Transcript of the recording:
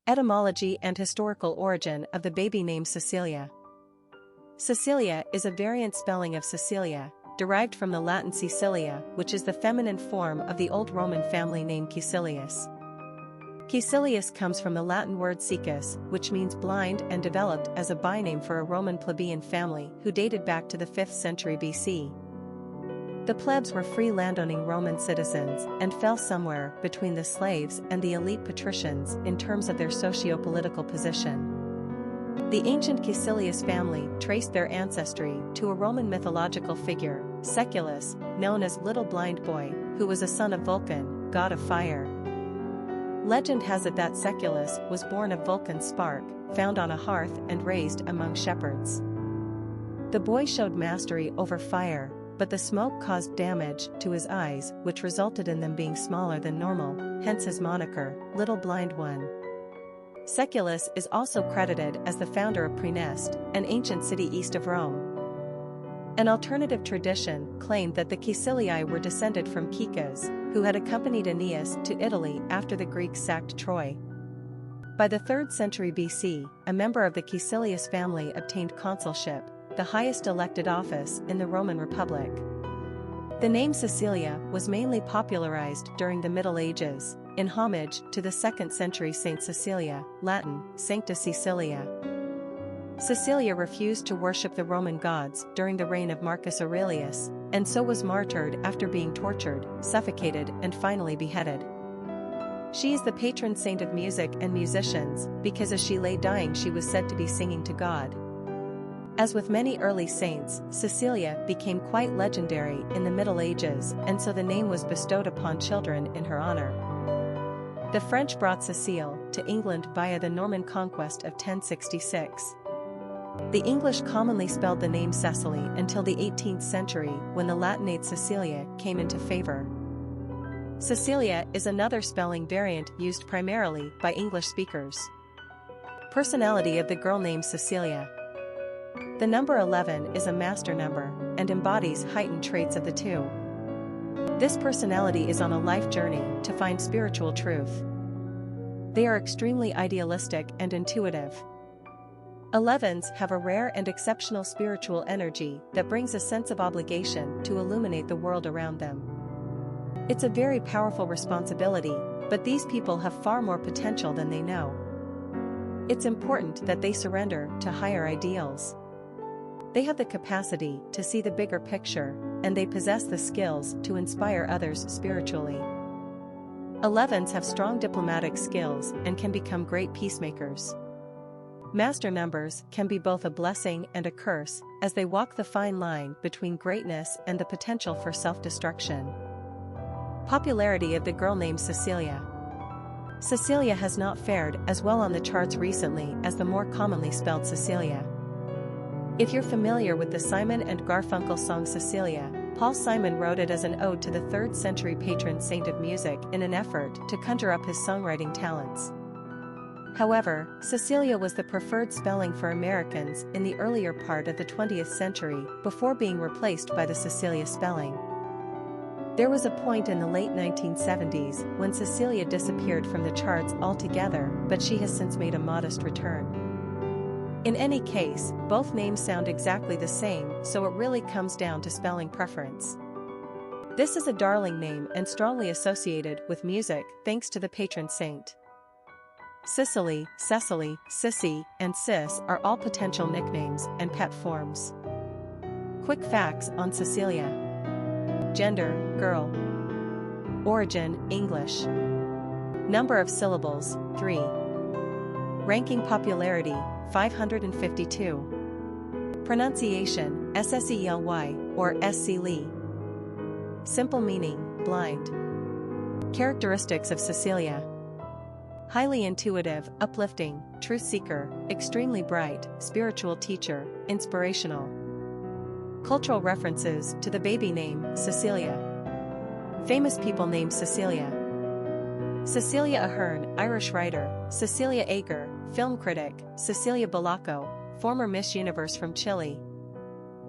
Etymology and historical origin of the baby name Cecilia. Cecilia is a variant spelling of Cecilia, derived from the Latin Caecilia, which is the feminine form of the Old Roman family name Caecilius. Caecilius comes from the Latin word caecus, which means blind, and developed as a byname for a Roman plebeian family who dated back to the 5th century BC. The plebs were free landowning Roman citizens and fell somewhere between the slaves and the elite patricians in terms of their socio-political position. The ancient Caecilius family traced their ancestry to a Roman mythological figure, Caecilius, known as Little Blind Boy, who was a son of Vulcan, god of fire. Legend has it that Caecilius was born of Vulcan's spark, found on a hearth and raised among shepherds. The boy showed mastery over fire, but the smoke caused damage to his eyes, which resulted in them being smaller than normal, hence his moniker, Little Blind One. Caecilius is also credited as the founder of Praeneste, an ancient city east of Rome. An alternative tradition claimed that the Caecilii were descended from Caecus, who had accompanied Aeneas to Italy after the Greeks sacked Troy. By the 3rd century BC, a member of the Caecilius family obtained consulship, the highest elected office in the Roman Republic. The name Cecilia was mainly popularized during the Middle Ages, in homage to the 2nd century Saint Cecilia, Latin, Sancta Cecilia. Cecilia refused to worship the Roman gods during the reign of Marcus Aurelius, and so was martyred after being tortured, suffocated, and finally beheaded. She is the patron saint of music and musicians, because as she lay dying she was said to be singing to God. As with many early saints, Cecilia became quite legendary in the Middle Ages, and so the name was bestowed upon children in her honor. The French brought Cécile to England via the Norman conquest of 1066. The English commonly spelled the name Cecily until the 18th century, when the Latinate Cecilia came into favor. Cecilia is another spelling variant used primarily by English speakers. Personality of the girl named Cecilia. The number 11 is a master number, and embodies heightened traits of the two. This personality is on a life journey to find spiritual truth. They are extremely idealistic and intuitive. 11s have a rare and exceptional spiritual energy that brings a sense of obligation to illuminate the world around them. It's a very powerful responsibility, but these people have far more potential than they know. It's important that they surrender to higher ideals. They have the capacity to see the bigger picture, and they possess the skills to inspire others spiritually. 11s have strong diplomatic skills and can become great peacemakers. Master numbers can be both a blessing and a curse, as they walk the fine line between greatness and the potential for self-destruction. Popularity of the girl named Cecilia. Cecilia has not fared as well on the charts recently as the more commonly spelled Cecilia. If you're familiar with the Simon and Garfunkel song Cecilia, Paul Simon wrote it as an ode to the 3rd century patron saint of music in an effort to conjure up his songwriting talents. However, Cecilia was the preferred spelling for Americans in the earlier part of the 20th century, before being replaced by the Cecilia spelling. There was a point in the late 1970s when Cecilia disappeared from the charts altogether, but she has since made a modest return. In any case, both names sound exactly the same, so it really comes down to spelling preference. This is a darling name and strongly associated with music thanks to the patron saint. Cicely, Cecily, Sissy, and Cis are all potential nicknames and pet forms. Quick facts on Cecilia. Gender, girl. Origin, English. Number of syllables, 3. Ranking popularity, 552. Pronunciation, Ssely or Scely. Simple meaning, blind. Characteristics of Cecilia. Highly intuitive, uplifting, truth seeker, extremely bright, spiritual teacher, inspirational. Cultural references to the baby name, Cecilia. Famous people named Cecilia. Cecilia Ahern, Irish writer, Cecilia Ager, film critic, Cecilia Balaco, former Miss Universe from Chile,